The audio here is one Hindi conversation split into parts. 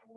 आज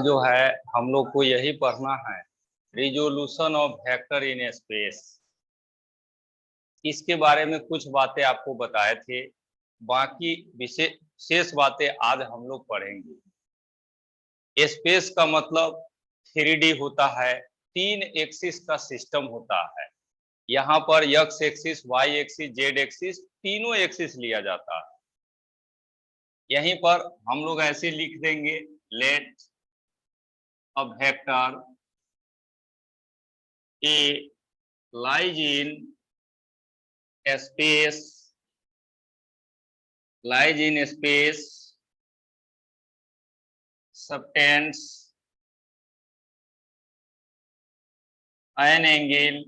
जो है हम लोग को यही पढ़ना है, resolution of vector in space. इसके बारे में कुछ बातें आपको बताए थे, बाकी विशेष बातें आज हम लोग पढ़ेंगे। स्पेस का मतलब 3D होता है, 3 एक्सिस का सिस्टम होता है। यहाँ पर x axis, y axis, z axis, तीनों एक्सिस लिया जाता है। यहीं पर हम लोग ऐसे लिख देंगे, let a vector A lies in space subtends an angle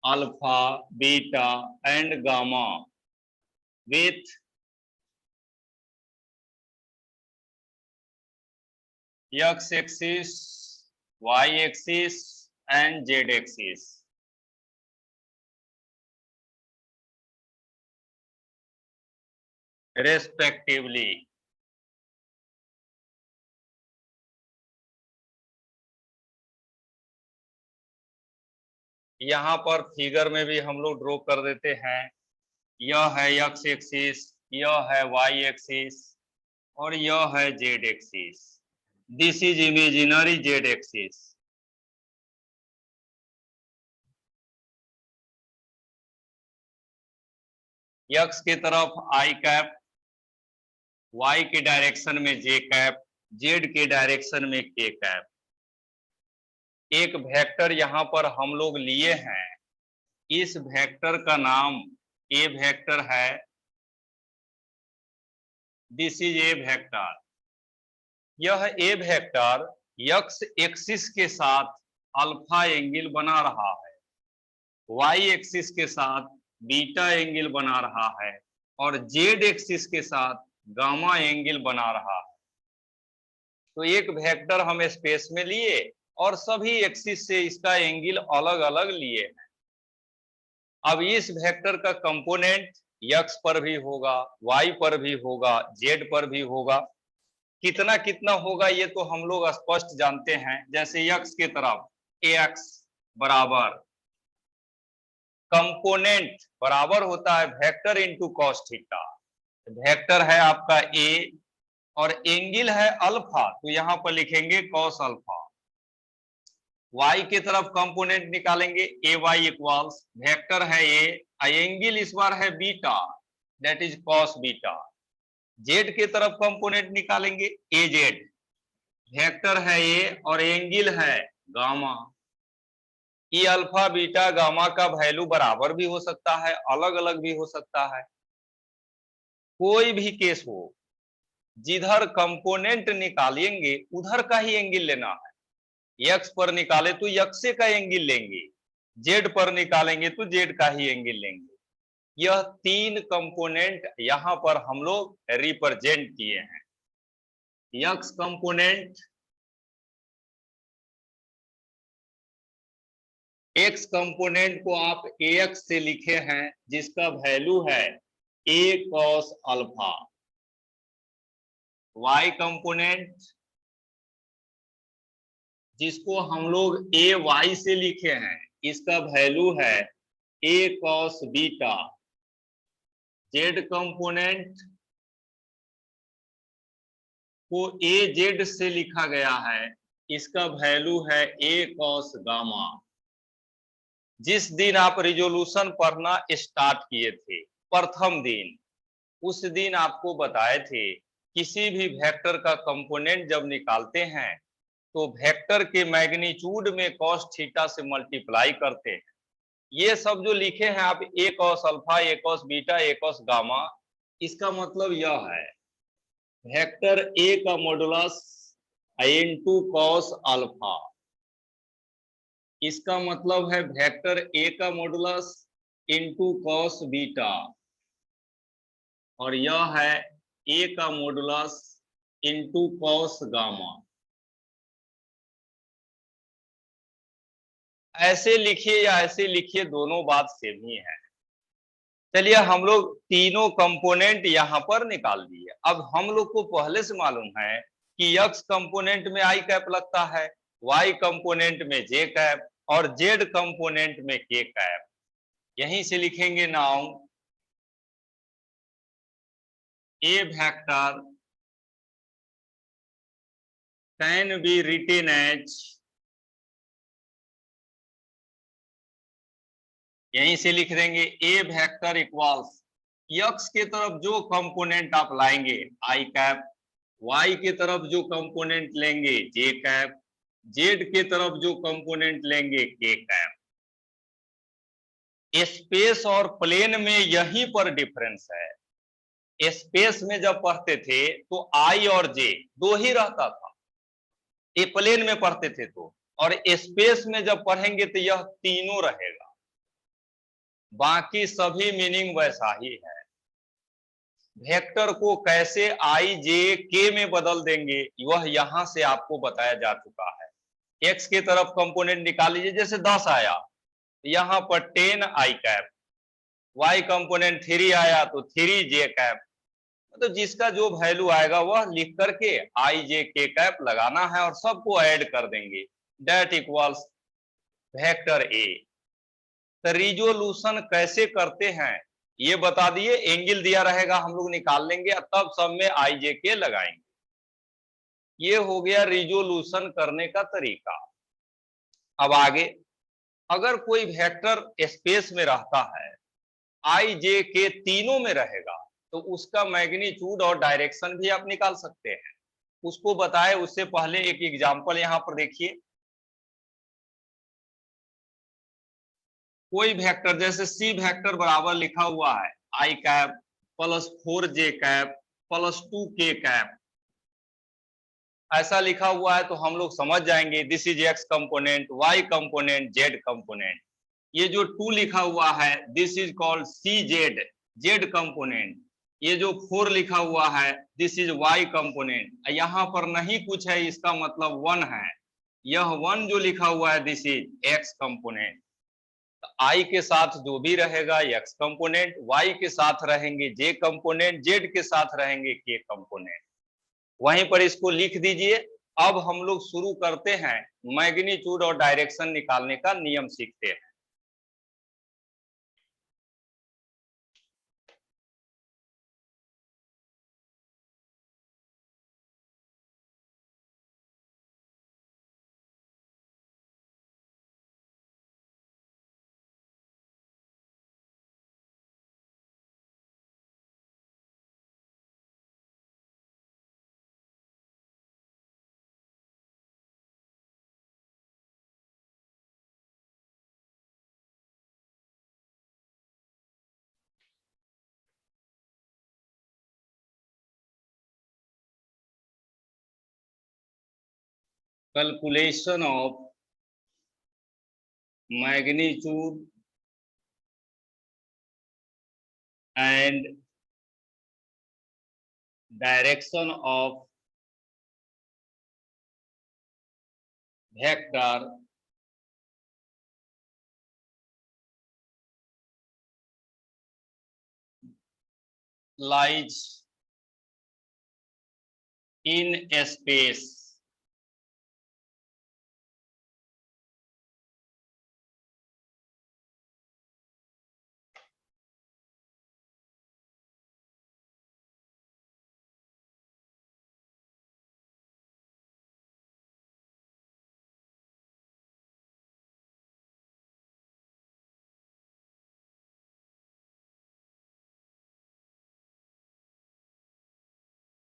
alpha, beta and gamma with x axis, y axis and z axis. Respectively. यहाँ पर फिगर में भी हम लोग ड्रॉ कर देते हैं। यह है एक्स एक्सिस, यह है वाई एक्सिस और यह है Z axis. This is imaginary Z axis. X की तरफ आई कैप, वाई के डायरेक्शन में जे कैप, जेड के डायरेक्शन में के कैप। एक वेक्टर यहाँ पर हम लोग लिए हैं, इस वेक्टर का नाम ए वेक्टर है। This is a vector. यह ए वेक्टर एक्स एक्सिस के साथ अल्फा एंगल बना रहा है, वाई एक्सिस के साथ बीटा एंगल बना रहा है और जेड एक्सिस के साथ गामा एंगल बना रहा है। तो एक वेक्टर हम स्पेस में लिए और सभी एक्सिस से इसका एंगल अलग अलग लिए हैं। अब इस वेक्टर का कंपोनेंट एक्स पर भी होगा, वाई पर भी होगा, जेड पर भी होगा। कितना कितना होगा ये तो हम लोग स्पष्ट जानते हैं। जैसे एक्स की तरफ एक्स बराबर कंपोनेंट बराबर होता है vector into cos theta. Vector है आपका ए और एंगल है अल्फा, तो यहां पर लिखेंगे कॉस अल्फा। वाई की तरफ कंपोनेंट निकालेंगे, ए वाई इक्वल्स वेक्टर है ए, एंगल इस बार है beta, that is cos beta. Z की तरफ कंपोनेंट निकालेंगे, ए जेड, वेक्टर है ए और एंगल है गामा। ये अल्फा बीटा गामा का वैल्यू बराबर भी हो सकता है, अलग अलग भी हो सकता है। कोई भी केस हो, जिधर कंपोनेंट निकालेंगे उधर का ही एंगल लेना है। एक्स पर निकाले तो एक्स का एंगल लेंगे, जेड पर निकालेंगे तो जेड का ही एंगल लेंगे। यह 3 कंपोनेंट यहां पर हम लोग रिप्रेजेंट किए हैं। एक्स कंपोनेंट, एक्स कंपोनेंट को आप एक्स से लिखे हैं जिसका वैल्यू है ए कॉस अल्फा। वाई कंपोनेंट जिसको हम लोग ए वाई से लिखे हैं, इसका वैल्यू है ए कॉस बीटा। जेड कंपोनेंट को ए जेड से लिखा गया है, इसका वैल्यू है ए कॉस गामा। जिस दिन आप रिजोल्यूशन पढ़ना स्टार्ट किए थे, प्रथम दिन, उस दिन आपको बताए थे किसी भी वेक्टर का कंपोनेंट जब निकालते हैं तो वेक्टर के मैग्नीट्यूड में कॉस थीटा से मल्टीप्लाई करते हैं। ये सब जो लिखे हैं आप ए कॉस अल्फा, ए कॉस बीटा, ए कॉस गामा, इसका मतलब यह है वेक्टर ए का मॉडुलस इनटू कॉस अल्फा, इसका मतलब है वेक्टर ए का मॉडुलस इनटू कॉस बीटा, और यह है ए का मॉडुलस इनटू कॉस गामा। ऐसे लिखिए या ऐसे लिखिए, दोनों बात सेम ही है। चलिए हम लोग तीनों कंपोनेंट यहां पर निकाल दिए। अब हम लोग को पहले से मालूम है कि x कंपोनेंट में आई कैप लगता है, y कंपोनेंट में जे कैप और z कंपोनेंट में के कैप। यहीं से लिखेंगे now a vector can be written as, यहीं से लिख देंगे ए वेक्टर इक्वल्स x के तरफ जो कंपोनेंट आप लाएंगे आई कैप, y के तरफ जो कंपोनेंट लेंगे जे कैप, z के तरफ जो कंपोनेंट लेंगे के कैप। स्पेस और प्लेन में यहीं पर डिफरेंस है। स्पेस में जब पढ़ते थे तो आई और जे दो ही रहता था, ये प्लेन में पढ़ते थे तो, और स्पेस में जब पढ़ेंगे तो यह तीनों रहेगा। बाकी सभी मीनिंग वैसा ही है। वेक्टर को कैसे आई जे के में बदल देंगे वह यहां से आपको बताया जा चुका है। एक्स के तरफ कंपोनेंट निकाल लीजिए, जैसे 10 आया यहां पर 10 आई कैप, वाई कंपोनेंट 3 आया तो 3 जे कैप, तो जिसका जो वैल्यू आएगा वह लिख करके आई जे के कैप लगाना है और सबको ऐड कर देंगे, डेट इक्वल्स वेक्टर ए। तो रिजोल्यूशन कैसे करते हैं ये बता दिए, एंगल दिया रहेगा हम लोग निकाल लेंगे और तब सब में आई जे के लगाएंगे। ये हो गया रिजोल्यूशन करने का तरीका। अब आगे, अगर कोई वेक्टर स्पेस में रहता है, आई जे के तीनों में रहेगा, तो उसका मैग्नीट्यूड और डायरेक्शन भी आप निकाल सकते हैं। उसको बताए उससे पहले एक एग्जांपल यहां पर देखिए। कोई वेक्टर जैसे सी वेक्टर बराबर लिखा हुआ है आई कैप प्लस 4 जे कैप प्लस 2 के कैप, ऐसा लिखा हुआ है तो हम लोग समझ जाएंगे this is x component, y component, z component. ये जो 2 लिखा हुआ है this is called C z, z component. ये जो 4 लिखा हुआ है दिस इज वाई कंपोनेंट। यहाँ पर नहीं कुछ है, इसका मतलब 1 है। यह 1 जो लिखा हुआ है दिस इज एक्स कंपोनेंट। आई के साथ जो भी रहेगा एक्स कंपोनेंट, वाई के साथ रहेंगे जे कंपोनेंट, जेड के साथ रहेंगे के कंपोनेंट। वहीं पर इसको लिख दीजिए। अब हम लोग शुरू करते हैं मैग्नीट्यूड और डायरेक्शन निकालने का नियम सीखते हैं। Calculation of magnitude and direction of vector lies in space.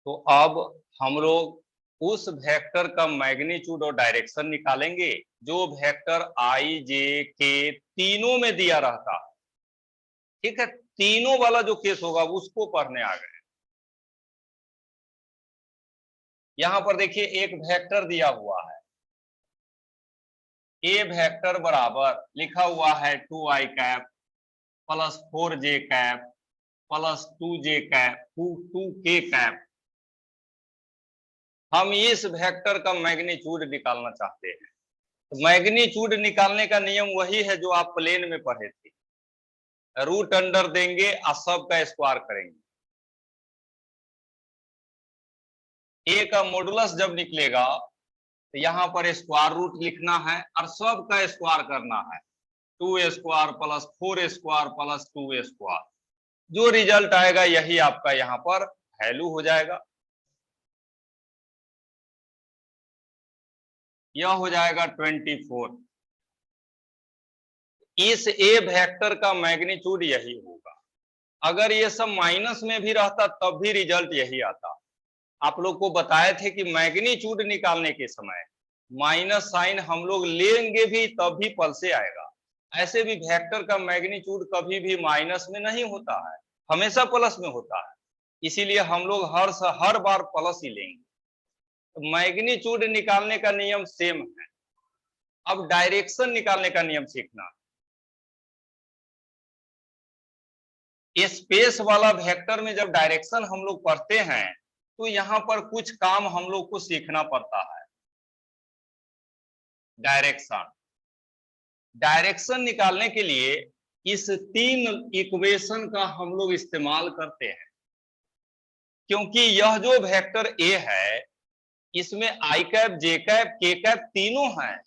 तो अब हम लोग उस वेक्टर का मैग्नीट्यूड और डायरेक्शन निकालेंगे जो वेक्टर आई जे के तीनों में दिया रहता है। ठीक है, तीनों वाला जो केस होगा उसको पढ़ने आ गए। यहां पर देखिए एक वेक्टर दिया हुआ है, ए वेक्टर बराबर लिखा हुआ है 2i cap plus 4j cap plus 2j cap 2k cap. हम इस वेक्टर का मैग्नीट्यूड निकालना चाहते हैं। तो मैग्नीट्यूड निकालने का नियम वही है जो आप प्लेन में पढ़े थे, रूट अंडर देंगे और सब का स्क्वायर करेंगे। ए का मॉडुलस जब निकलेगा तो यहां पर स्क्वायर रूट लिखना है और सब का स्क्वायर करना है, 2 square plus 4 square plus 2 square. जो रिजल्ट आएगा यही आपका यहां पर वैल्यू हो जाएगा। यह हो जाएगा 24। इस ए वेक्टर का मैग्नीट्यूड यही होगा। अगर ये सब माइनस में भी रहता तब भी रिजल्ट यही आता। आप लोग को बताए थे कि मैग्नीट्यूड निकालने के समय माइनस साइन हम लोग लेंगे भी तब भी प्लस से आएगा। ऐसे भी वेक्टर का मैग्नीट्यूड कभी भी माइनस में नहीं होता है, हमेशा प्लस में होता है। इसीलिए हम लोग हर बार प्लस ही लेंगे। तो मैग्नीट्यूड निकालने का नियम सेम है। अब डायरेक्शन निकालने का नियम सीखना। स्पेस वाला वेक्टर में जब डायरेक्शन हम लोग पढ़ते हैं तो यहां पर कुछ काम हम लोग को सीखना पड़ता है। डायरेक्शन निकालने के लिए इस 3 इक्वेशन का हम लोग इस्तेमाल करते हैं, क्योंकि यह जो वेक्टर ए है इसमें आई कैप जे कैप के कैप तीनों हैं।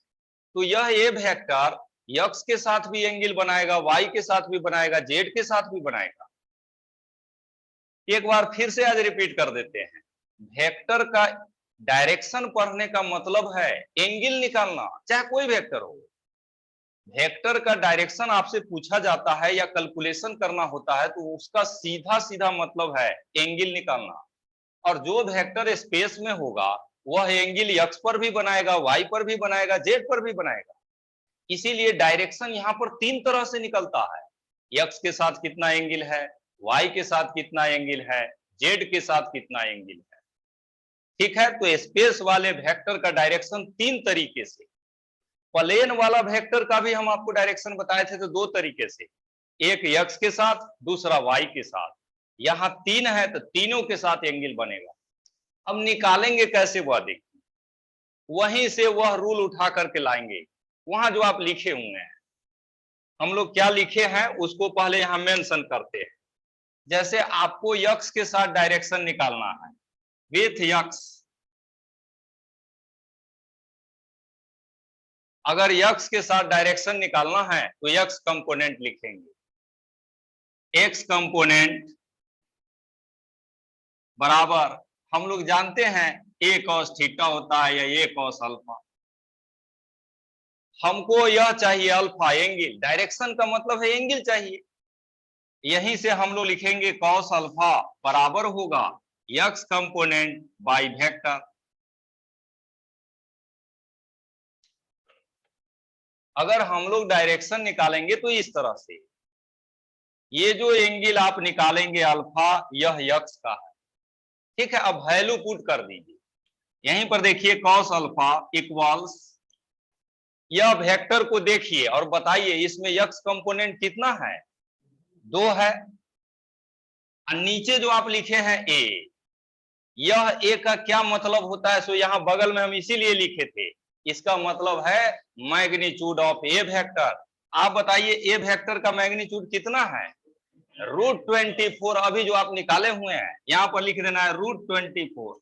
तो यह ए वेक्टर एक्स के साथ भी एंगल बनाएगा, वाई के साथ भी बनाएगा, जेड के साथ भी बनाएगा। एक बार फिर से आज रिपीट कर देते हैं। वेक्टर का डायरेक्शन पढ़ने का मतलब है एंगल निकालना, चाहे कोई वेक्टर हो। वेक्टर का डायरेक्शन आपसे पूछा जाता है या कैलकुलेशन करना होता है तो उसका सीधा सीधा मतलब है एंगल निकालना। और जो वेक्टर स्पेस में होगा वह एंगल एक्स पर भी बनाएगा, वाई पर भी बनाएगा, जेड पर भी बनाएगा। इसीलिए डायरेक्शन यहां पर 3 तरह से निकलता है। एक्स के साथ कितना एंगल है, वाई के साथ कितना एंगल है, जेड के साथ कितना एंगल है। ठीक है, तो स्पेस वाले वेक्टर का डायरेक्शन 3 तरीके से। प्लेन वाला वेक्टर का भी हम आपको डायरेक्शन बताए थे तो 2 तरीके से, एक एक्स के साथ, दूसरा वाई के साथ। यहां 3 है तो तीनों के साथ एंगल बनेगा। अब निकालेंगे कैसे वह देखिए, वहीं से वह रूल उठा करके लाएंगे। वहां जो आप लिखे हुए हैं, हम लोग क्या लिखे हैं उसको पहले यहां मेंशन करते हैं। जैसे आपको एक्स के साथ डायरेक्शन निकालना है विथ एक्स। अगर एक्स के साथ डायरेक्शन निकालना है तो एक्स कंपोनेंट लिखेंगे। एक्स कंपोनेंट बराबर हम लोग जानते हैं ए कॉस थीटा होता है या ए कॉस अल्फा। हमको यह चाहिए अल्फा एंगल, डायरेक्शन का मतलब है एंगल चाहिए। यहीं से हम लोग लिखेंगे कॉस अल्फा बराबर होगा एक्स कंपोनेंट बाई वेक्टर। अगर हम लोग डायरेक्शन निकालेंगे तो इस तरह से, ये जो एंगल आप निकालेंगे अल्फा यह एक्स का है। ठीक है, अब वैल्यू पुट कर दीजिए। यहीं पर देखिए कॉस अल्फा इक्वल्स, यह वेक्टर को देखिए और बताइए इसमें एक्स कंपोनेंट कितना है, 2 है। और नीचे जो आप लिखे हैं ए, यह ए का क्या मतलब होता है, सो यहां बगल में हम इसीलिए लिखे थे, इसका मतलब है मैग्नीट्यूड ऑफ ए वेक्टर। आप बताइए ए वेक्टर का मैग्नीट्यूड कितना है, √24। अभी जो आप निकाले हुए हैं यहां पर लिख देना है √24।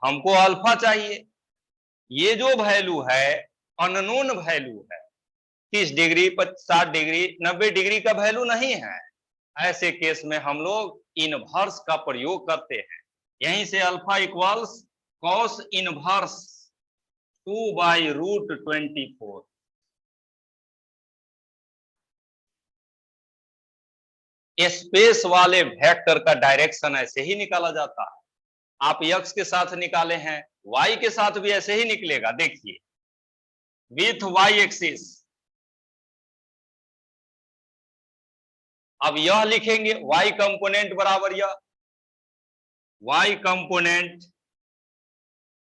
हमको अल्फा चाहिए। ये जो वैल्यू है अननोन वैल्यू है, 30 डिग्री 60 डिग्री 90 डिग्री का वैल्यू नहीं है। ऐसे केस में हम लोग इनवर्स का प्रयोग करते हैं। यहीं से alpha equals cos inverse 2/√24। Space वाले वेक्टर का डायरेक्शन ऐसे ही निकाला जाता है। आप x के साथ निकाले हैं, y के साथ भी ऐसे ही निकलेगा। देखिए विथ y एक्सिस, अब यह लिखेंगे y कंपोनेंट बराबर यह y कंपोनेंट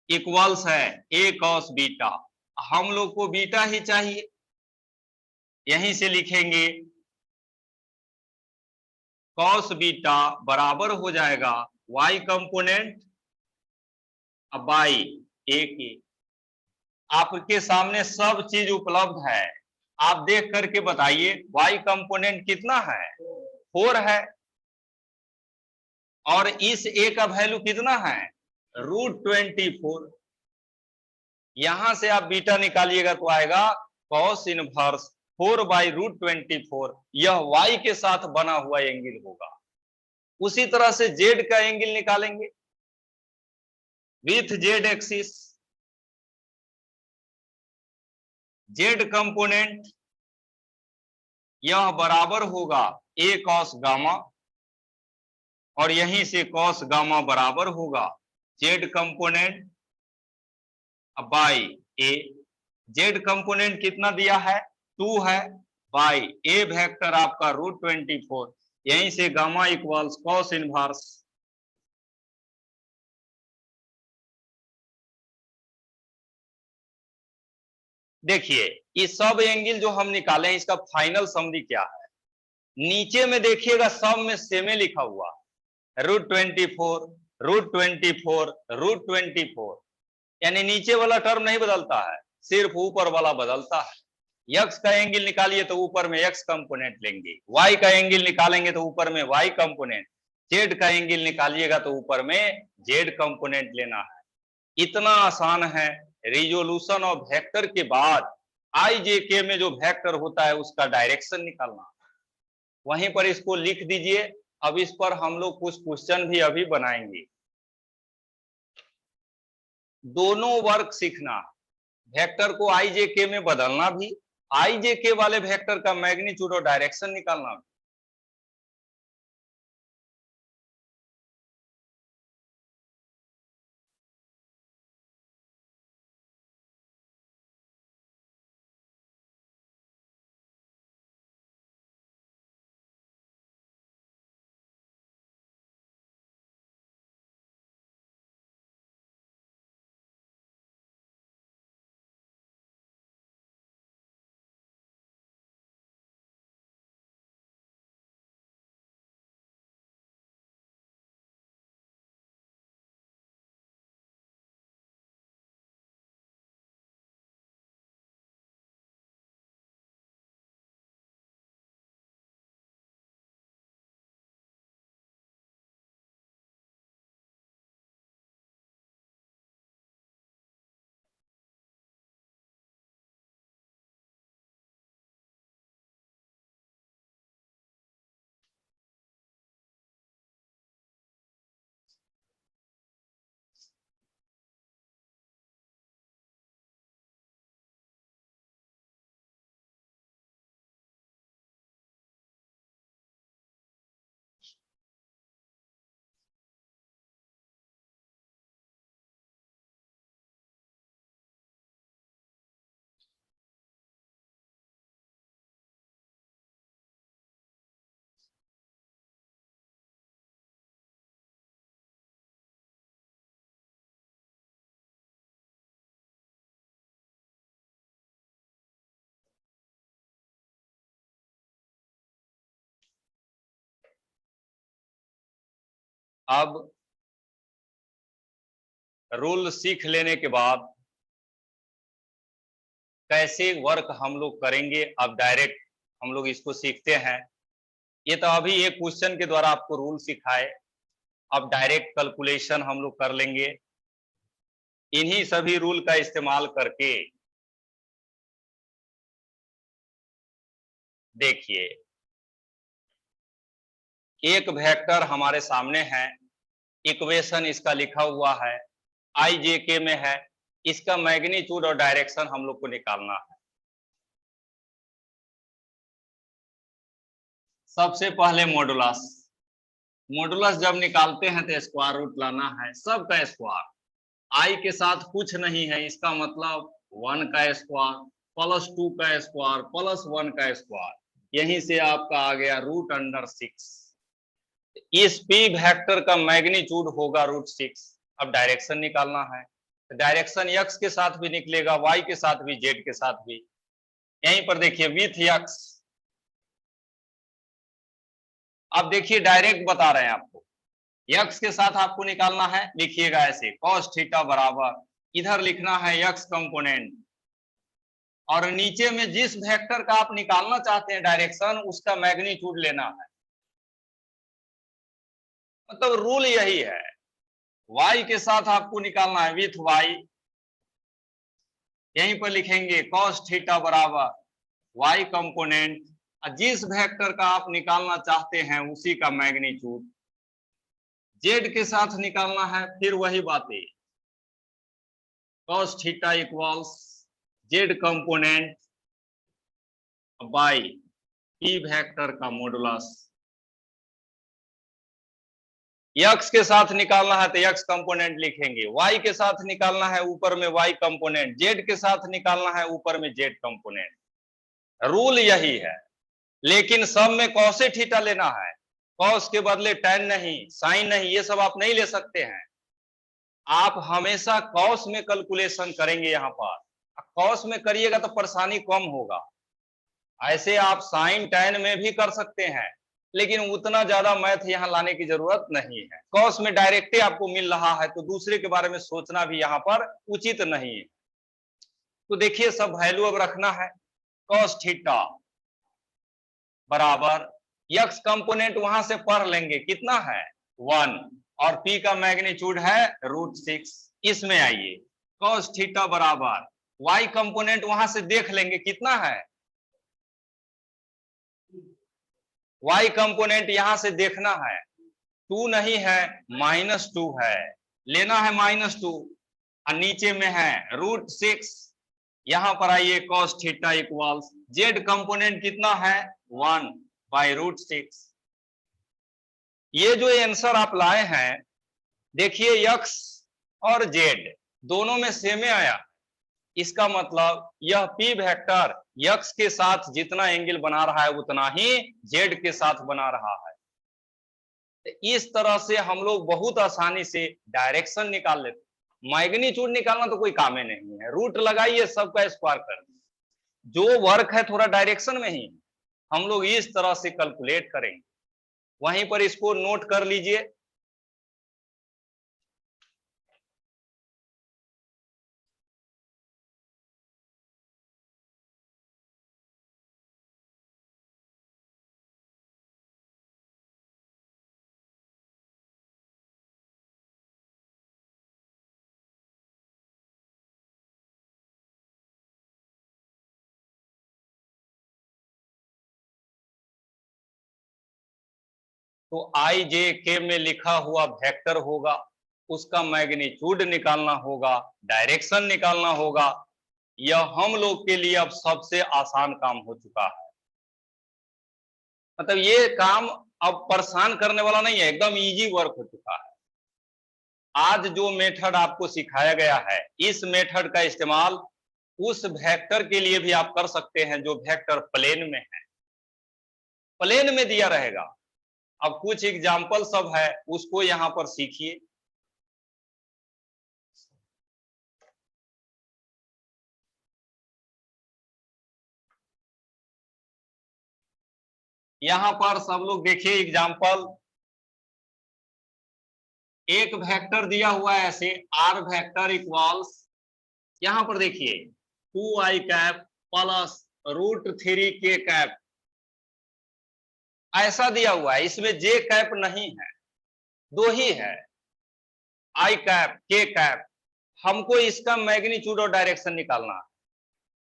इक्वल्स है a cos बीटा। हम लोग को बीटा ही चाहिए, यहीं से लिखेंगे cos बीटा बराबर हो जाएगा y कंपोनेंट बाई a के। आपके सामने सब चीज उपलब्ध है, आप देख करके बताइए y कंपोनेंट कितना है, 4 है, और इस a का वैल्यू कितना है, √24। यहां से आप बीटा निकालिएगा तो आएगा cos इनवर्स 4/√24। यह y के साथ बना हुआ एंगल होगा। उसी तरह से z का एंगल निकालेंगे with z axis, z component यह बराबर होगा a cos गामा, और यहीं से cos गामा बराबर होगा z component by a। z component कितना दिया है, 2 है, बाई a वेक्टर आपका √24, यहीं से गामा इक्वल्स cos इनवर्स। देखिए ये सब एंगल जो हम निकाले हैं इसका फाइनल समरी क्या है, नीचे में देखिएगा सब में सेम लिखा हुआ √24 √24 √24, यानी नीचे वाला टर्म नहीं बदलता है, सिर्फ ऊपर वाला बदलता है। x का एंगल निकालिए तो ऊपर में x कंपोनेंट लेंगे, y का एंगल निकालेंगे तो ऊपर में y कंपोनेंट, z का एंगल निकालिएगा तो ऊपर में z कंपोनेंट लेना है। इतना आसान है। रिजोल्यूशन ऑफ वेक्टर के बाद IJK में जो वेक्टर होता है उसका डायरेक्शन निकालना, वहीं पर इसको लिख दीजिए। अब इस पर हम लोग कुछ क्वेश्चन भी अभी बनाएंगे। दोनों वर्क सीखना, वेक्टर को IJK में बदलना भी, IJK वाले वेक्टर का मैग्नीट्यूड और डायरेक्शन निकालना भी। अब रूल सीख लेने के बाद कैसे वर्क हम लोग करेंगे, अब डायरेक्ट हम लोग इसको सीखते हैं। ये तो अभी एक क्वेश्चन के द्वारा आपको रूल सिखाए, अब डायरेक्ट कैलकुलेशन हम लोग कर लेंगे इन्हीं सभी रूल का इस्तेमाल करके। देखिए एक वेक्टर हमारे सामने है, इक्वेशन इसका लिखा हुआ है, IJK में है, इसका मैग्नीट्यूड और डायरेक्शन हम लोग को निकालना है। सबसे पहले मॉडुलस, मॉडुलस जब निकालते हैं तो स्क्वायर रूट लाना है, सब का स्क्वायर, आई के साथ कुछ नहीं है, इसका मतलब 1 का स्क्वायर प्लस 2 का स्क्वायर प्लस 1 का स्क्वायर, यहीं से आपका आ गया √6। इस पी वेक्टर का मैग्नीट्यूड होगा √6। अब डायरेक्शन निकालना है, तो डायरेक्शन x के साथ भी निकलेगा, y के साथ भी, z के साथ भी। यहीं पर देखिए विथ x, अब देखिए डायरेक्ट बता रहे हैं आपको, x के साथ आपको निकालना है, लिखिएगा ऐसे cos थीटा बराबर, इधर लिखना है x कंपोनेंट, और नीचे में जिस वेक्टर का आप निकालना चाहते हैं डायरेक्शन, उसका मैग्नीट्यूड लेना है। मतलब रूल यही है, y के साथ आपको निकालना है विथ y, यहीं पर लिखेंगे cos थीटा बराबर y कंपोनेंट, जिस वेक्टर का आप निकालना चाहते हैं उसी का मैग्नीट्यूड। z के साथ निकालना है, फिर वही बातें, cos theta equals z component by p vector का मॉडुलस। x के साथ निकालना है तो x कंपोनेंट लिखेंगे, y के साथ निकालना है ऊपर में y कंपोनेंट, z के साथ निकालना है ऊपर में z कंपोनेंट। रूल यही है, लेकिन सब में cos थीटा लेना है, cos के बदले tan नहीं, sin नहीं, ये सब आप नहीं ले सकते हैं। आप हमेशा cos में कैलकुलेशन करेंगे, यहाँ पर cos में करिएगा तो परेशानी कम होगा। ऐसे आप sin tan में भी कर सकते हैं, लेकिन उतना ज्यादा मैथ यहाँ लाने की जरूरत नहीं है। cos में डायरेक्ट आपको मिल रहा है तो दूसरे के बारे में सोचना भी यहाँ पर उचित नहीं है। तो देखिए सब वैल्यू अब रखना है, cos थीटा बराबर x कंपोनेंट वहां से पढ़ लेंगे कितना है 1, और p का मैग्नीट्यूड है √6। इसमें आइए cos थीटा बराबर y कंपोनेंट वहां से देख लेंगे कितना है, y कंपोनेंट यहां से देखना है, 2 नहीं है -2 है, लेना है -2, और नीचे में है √6। यहां पर आइए cos theta equals z component कितना है 1 बाई √6। ये जो आंसर आप लाए हैं, देखिए x और z दोनों में सेम आया, इसका मतलब यह p वेक्टर x के साथ जितना एंगल बना रहा है उतना ही z के साथ बना रहा है। इस तरह से हम लोग बहुत आसानी से डायरेक्शन निकाल लेते हैं। मैग्नीट्यूड निकालना तो कोई काम ही नहीं है, रूट लगाइए सबका स्क्वायर कर, जो वर्क है थोड़ा डायरेक्शन में ही हम लोग इस तरह से कैलकुलेट करेंगे। वहीं पर इसको नोट कर लीजिए, तो आई जे के में लिखा हुआ वेक्टर होगा, उसका मैग्नीट्यूड निकालना होगा, डायरेक्शन निकालना होगा। यह हम लोग के लिए अब सबसे आसान काम हो चुका है। मतलब ये काम अब परेशान करने वाला नहीं है, एकदम इजी वर्क हो चुका है। आज जो मेथड आपको सिखाया गया है, इस मेथड का इस्तेमाल उस वेक्टर के लिए भी आप कर सकते हैं जो वेक्टर प्लेन में है, प्लेन में दिया रहेगा। अब कुछ एग्जाम्पल सब है, उसको यहां पर सीखिए। यहां पर सब लोग देखिए एग्जाम्पल, एक वेक्टर दिया हुआ है ऐसे r वेक्टर इक्वल्स, यहां पर देखिए 2i cap plus √3k cap, ऐसा दिया हुआ है। इसमें j कैप नहीं है, दो ही है, i कैप k कैप। हमको इसका मैग्नीट्यूड और डायरेक्शन निकालना है।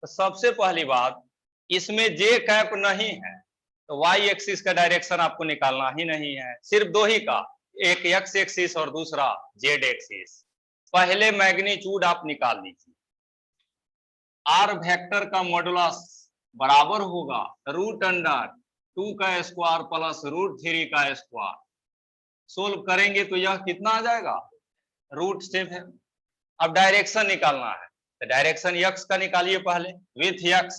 तो सबसे पहली बात, इसमें j कैप नहीं है तो y एक्सिस का डायरेक्शन आपको निकालना ही नहीं है, सिर्फ दो ही का, एक x एक्सिस और दूसरा z एक्सिस। पहले मैग्नीट्यूड आप निकाल लीजिए, r वेक्टर का मॉडुलस बराबर होगा √2 का स्क्वायर प्लस √3 का स्क्वायर। सोल्व करेंगे तो यह कितना आ जाएगा, √7। अब डायरेक्शन निकालना है, तो डायरेक्शन यक्स का निकालिए पहले, विथ यक्स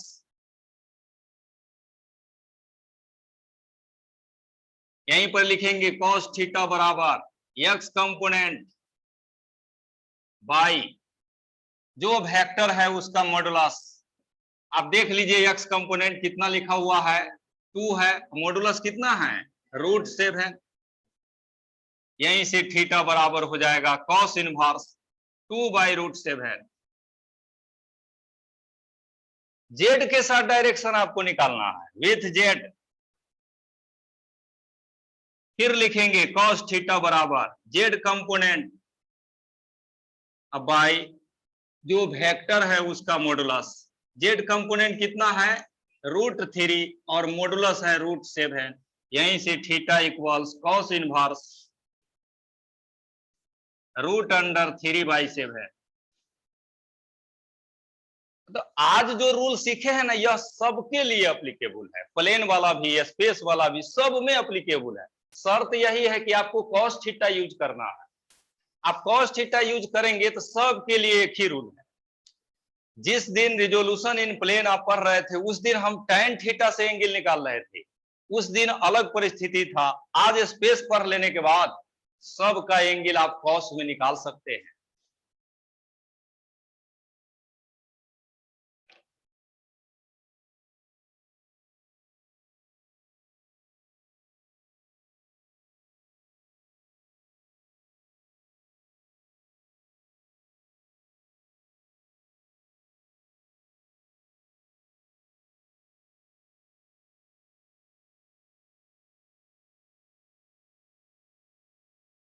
यहीं पर लिखेंगे cos थीटा बराबर यक्स कंपोनेंट बाई जो वेक्टर है उसका मॉडुलस। आप देख लीजिए यक्स कंपोनेंट कितना लिखा हुआ है, 2 है, मॉडुलस कितना है, √7। यहीं से थीटा बराबर हो जाएगा cos इनवर्स 2/√7। जेड के साथ डायरेक्शन आपको निकालना है, विथ जेड। फिर लिखेंगे cos थीटा बराबर जेड कंपोनेंट बाई जो वेक्टर है उसका मॉडुलस। जेड कंपोनेंट कितना है, √3 और मॉडुलस है √7। यहीं से थीटा इक्वल्स cos इनवर्स √3/7। तो आज जो रूल सीखे हैं ना, यह सबके लिए एप्लीकेबल है, प्लेन वाला भी, स्पेस वाला भी, सब में एप्लीकेबल है। शर्त यही है कि आपको cos थीटा यूज करना है। आप cos थीटा यूज करेंगे तो सबके लिए एक ही रूल है। जिस दिन रिजोल्यूशन इन प्लेन आप पढ़ रहे थे उस दिन हम tan थीटा से एंगल निकाल रहे थे, उस दिन अलग परिस्थिति था। आज स्पेस पढ़ लेने के बाद सबका एंगल आप cos में निकाल सकते हैं।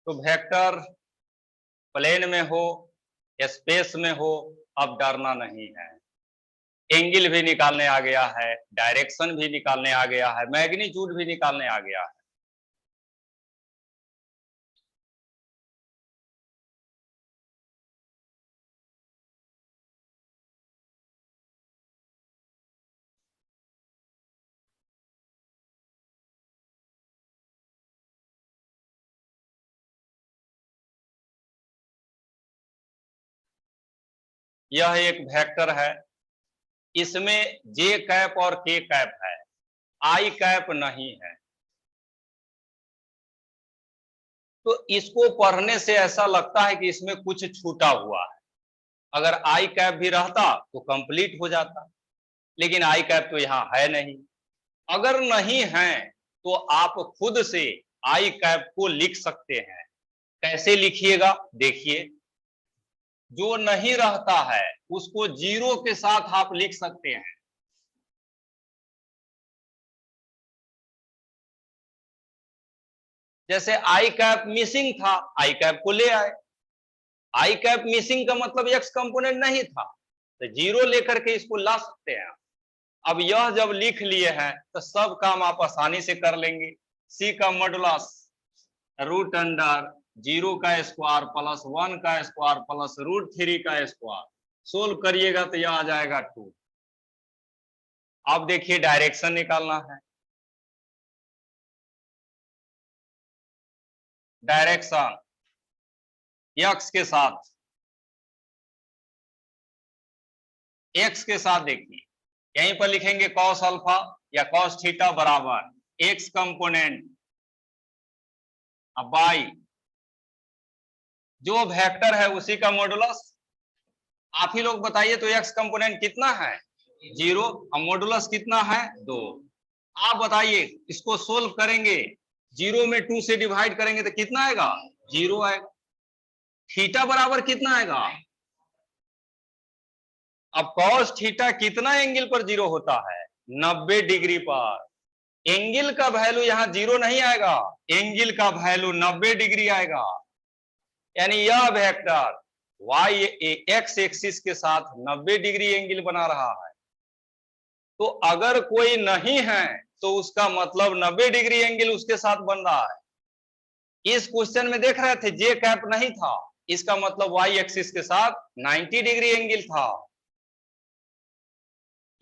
तो वेक्टर प्लेन में हो, स्पेस में हो, अब डरना नहीं है। एंगल भी निकालने आ गया है, डायरेक्शन भी निकालने आ गया है, मैग्नीट्यूड भी निकालने आ गया है। यह एक वेक्टर है, इसमें जे कैप और के कैप है, आई कैप नहीं है। तो इसको पढ़ने से ऐसा लगता है कि इसमें कुछ छूटा हुआ है। अगर आई कैप भी रहता तो कंप्लीट हो जाता, लेकिन आई कैप तो यहाँ है नहीं। अगर नहीं है तो आप खुद से आई कैप को लिख सकते हैं। कैसे लिखिएगा, देखिए, जो नहीं रहता है उसको 0 के साथ आप लिख सकते हैं। जैसे आई कैप मिसिंग था, आई कैप को ले आए। आई कैप मिसिंग का मतलब एक्स कंपोनेंट नहीं था, तो 0 लेकर के इसको ला सकते हैं। अब यह जब लिख लिए हैं तो सब काम आप आसानी से कर लेंगे। सी का मॉडुलस √0 का स्क्वायर प्लस 1 का स्क्वायर प्लस √3 का स्क्वायर, सोल्व करिएगा तो यह आ जाएगा 2। अब देखिए डायरेक्शन निकालना है। डायरेक्शन एक्स के साथ, एक्स के साथ देखिए, यहीं पर लिखेंगे cos अल्फा या cos थीटा बराबर एक्स कंपोनेंट बाई जो वेक्टर है उसी का मॉडुलस। आप ही लोग बताइए तो एक्स कंपोनेंट कितना है, 0, और मॉडुलस कितना है, 2। आप बताइए, इसको सोल्व करेंगे, 0 में 2 से डिवाइड करेंगे तो कितना आएगा, 0 आएगा। थीटा बराबर कितना आएगा, अब cos थीटा कितना एंगल पर 0 होता है, 90 डिग्री पर। एंगल का वैल्यू यहाँ 0 नहीं आएगा, एंगल का वैल्यू 90 डिग्री आएगा। यानी यह वेक्टर y एक्स एक्सिस के साथ 90 डिग्री एंगल बना रहा है। तो अगर कोई नहीं है तो उसका मतलब 90 डिग्री एंगल उसके साथ बन रहा है। इस क्वेश्चन में देख रहे थे जे कैप नहीं था, इसका मतलब y एक्सिस के साथ 90 डिग्री एंगल था।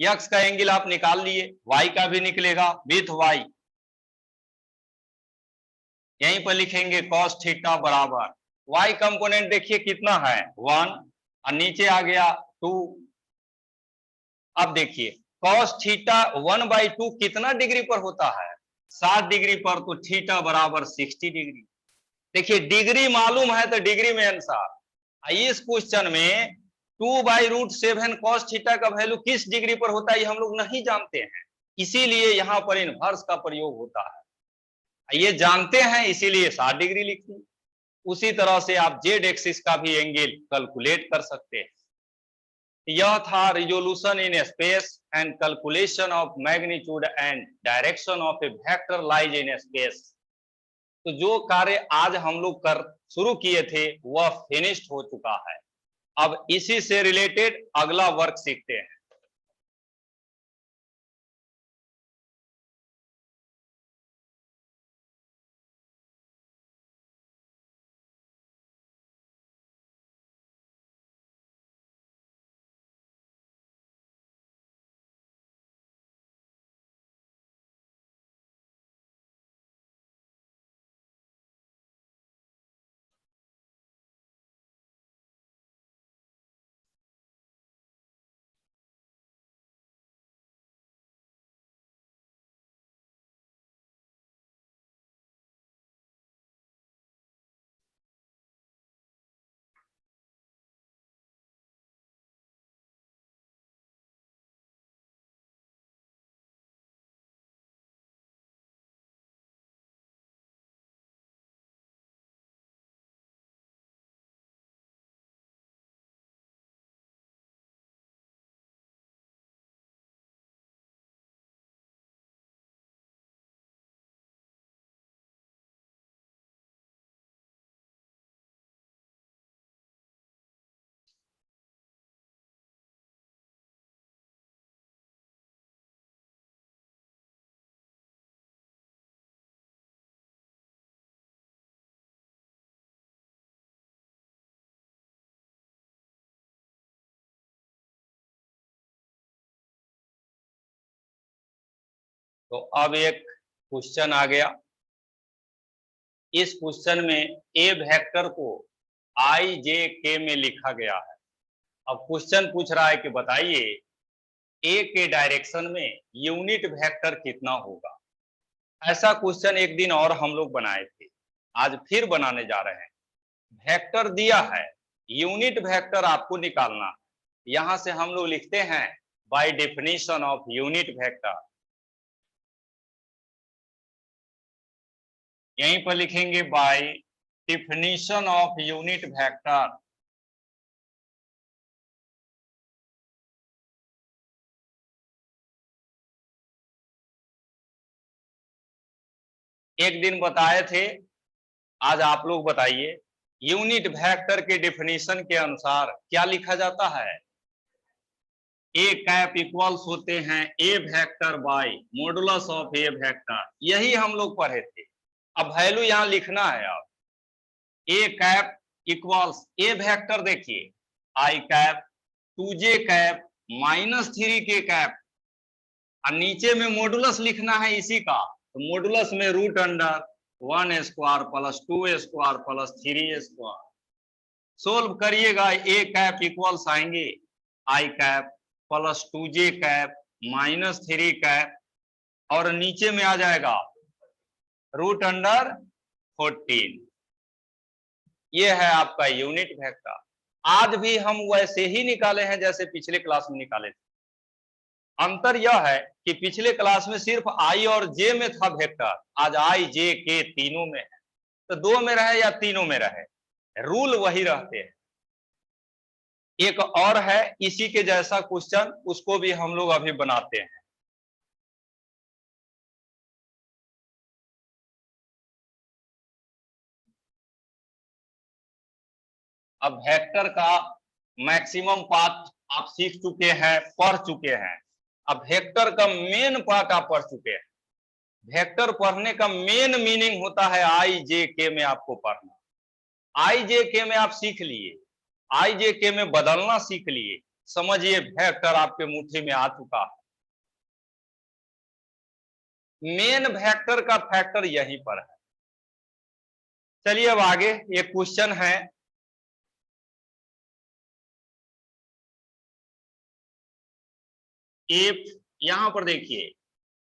एक्स का एंगल आप निकाल लिए, y का भी निकलेगा विथ y। यहीं पर लिखेंगे cos थीटा बराबर y कंपोनेंट देखिए कितना है 1 और नीचे आ गया 2। अब देखिए cos थीटा 1/2 कितना डिग्री पर होता है 60 डिग्री पर, तो थीटा बराबर 60 डिग्री। देखिए डिग्री मालूम है तो डिग्री में आंसर। इस क्वेश्चन में 2/√7 cos थीटा का वैल्यू किस डिग्री पर होता है ये हम लोग नहीं जानते हैं, इसीलिए यहाँ पर इनवर्स का प्रयोग होता है। ये जानते हैं इसीलिए 60 डिग्री लिखी। उसी तरह से आप जेड एक्सिस का भी एंगल कैलकुलेट कर सकते हैं। यह था resolution in space and calculation of magnitude and direction of A vector lies in space. तो जो कार्य आज हम लोग कर शुरू किए थे वह फिनिश्ड हो चुका है। अब इसी से रिलेटेड अगला वर्क सीखते हैं। तो अब एक क्वेश्चन आ गया। इस क्वेश्चन में ए वेक्टर को आई जे के में लिखा गया है। अब क्वेश्चन पूछ रहा है कि बताइए ए के डायरेक्शन में यूनिट वेक्टर कितना होगा। ऐसा क्वेश्चन एक दिन और हम लोग बनाए थे, आज फिर बनाने जा रहे हैं। वेक्टर दिया है, यूनिट वेक्टर आपको निकालना है। यहां से हम लोग लिखते हैं by definition of unit vector. यहीं पर लिखेंगे by definition of unit vector. एक दिन बताए थे, आज आप लोग बताइए यूनिट वेक्टर के डेफिनेशन के अनुसार क्या लिखा जाता है। ए कैप इक्वल्स होते हैं A vector by modulus of A vector, यही हम लोग पढ़े थे। अब वैल्यू यहां लिखना है। अब ए कैप इक्वल्स ए वेक्टर देखिए आई कैप 2j कैप -3 के कैप, और नीचे में मॉडुलस लिखना है इसी का, तो मॉडुलस में √1² प्लस 2² प्लस 3²। सोल्व करिएगा, ए कैप इक्वल्स आएंगे I cap plus 2j cap -3 cap, और नीचे में आ जाएगा √14। ये है आपका यूनिट वेक्टर। आज भी हम वैसे ही निकाले हैं जैसे पिछले क्लास में निकाले थे। अंतर यह है कि पिछले क्लास में सिर्फ आई और जे में था वेक्टर, आज आई जे के तीनों में है। तो 2 में रहे या तीनों में रहे, रूल वही रहते हैं। एक और है इसी के जैसा क्वेश्चन, उसको भी हम लोग अभी बनाते हैं। अब वेक्टर का मैक्सिमम पार्ट आप सीख चुके हैं, पढ़ चुके हैं। अब वेक्टर का मेन पार्ट आप पढ़ चुके हैं। वेक्टर पढ़ने का मेन मीनिंग होता है आई जे के में आपको पढ़ना। आई जे के में आप सीख लिए, आई जे के में बदलना सीख लिए, समझिए वेक्टर आपके मुट्ठी में आ चुका है। मेन वेक्टर का फैक्टर यहीं पर है। चलिए अब आगे एक क्वेश्चन है, एफ, यहां पर देखिए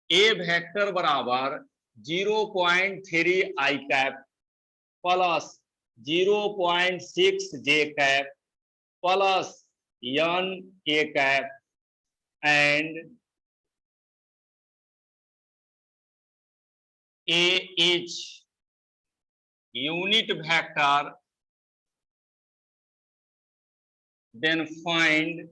ए वेक्टर बराबर 0.3 आई cap plus 0.6 J cap plus N K cap and A is unit vector, then find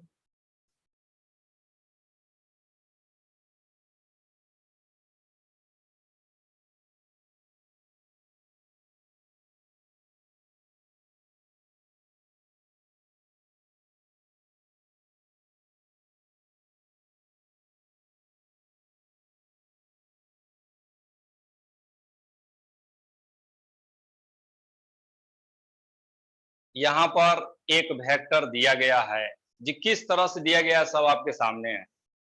यहां पर एक वेक्टर दिया गया है, जी किस तरह से दिया गया सब आपके सामने है,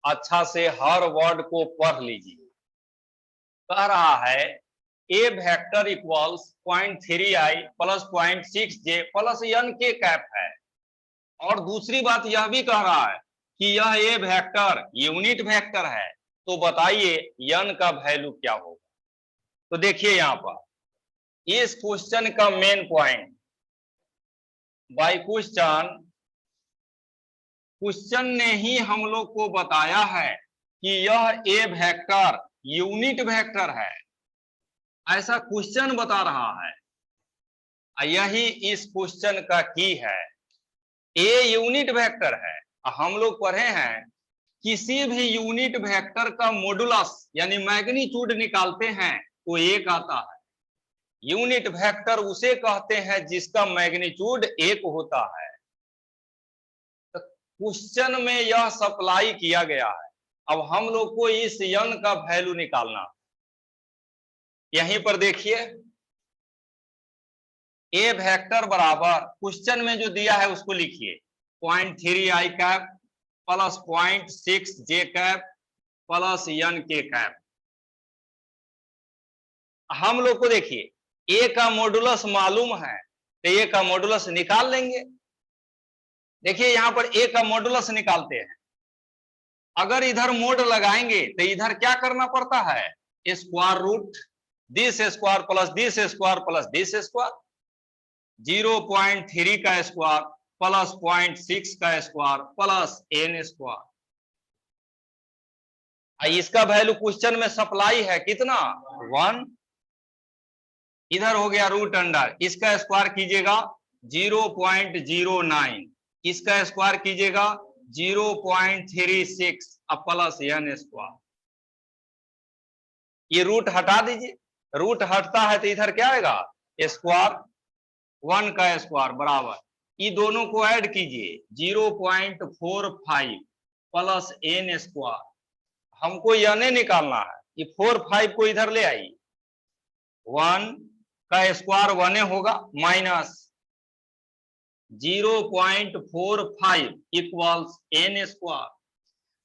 अच्छा से हर वर्ड को पढ़ लीजिए। कह रहा है A vector equals 0.3i plus 0.6j plus N K cap है, और दूसरी बात यह भी कह रहा है कि यह ए वेक्टर यूनिट वेक्टर है, तो बताइए एन का वैल्यू क्या होगा। तो देखिए यहां पर इस क्वेश्चन का मेन पॉइंट, बाय क्वेश्चन ने ही हम लोग को बताया है कि यह ए वेक्टर यूनिट वेक्टर है, ऐसा क्वेश्चन बता रहा है, यही इस क्वेश्चन का की है। ए यूनिट वेक्टर है, हम लोग पढ़े हैं किसी भी यूनिट वेक्टर का मॉडुलस यानी मैग्नीट्यूड निकालते हैं तो एक आता है। यूनिट वेक्टर उसे कहते हैं जिसका मैग्नीट्यूड एक होता है। तो क्वेश्चन में यह सप्लाई किया गया है, अब हम लोग को इस एन का वैल्यू निकालना। यहीं पर देखिए ए वेक्टर बराबर क्वेश्चन में जो दिया है उसको लिखिए 0.3 आई कैप प्लस 0.6 जे cap plus N K cap. हम लोग को देखिए ए का मॉडुलस मालूम है तो ए का मॉडुलस निकाल लेंगे। देखिए यहां पर ए का मॉडुलस निकालते हैं, अगर इधर मोड लगाएंगे तो इधर क्या करना पड़ता है, square root this square plus this square plus this square, 0.3 का स्क्वायर प्लस 0.6 का स्क्वायर प्लस एन स्क्वायर। इसका वैल्यू क्वेश्चन में सप्लाई है कितना 1, इधर हो गया रूट अंडर, इसका स्क्वायर कीजिएगा 0.09, इसका स्क्वायर कीजिएगा 0.36 अब प्लस एन स्क्वायर। ये रूट हटा दीजिए, रूट हटता है तो इधर क्या आएगा स्क्वायर 1 का स्क्वायर बराबर, ये दोनों को ऐड कीजिए 0.45 प्लस एन स्क्वायर। हमको एन निकालना है, ये 4 5 को इधर ले आइए, 1 का स्क्वायर 1 होगा माइनस 0.45 इक्वल्स एन स्क्वायर।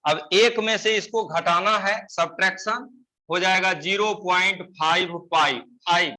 अब एक में से इसको घटाना है, सब्ट्रैक्शन हो जाएगा 0.55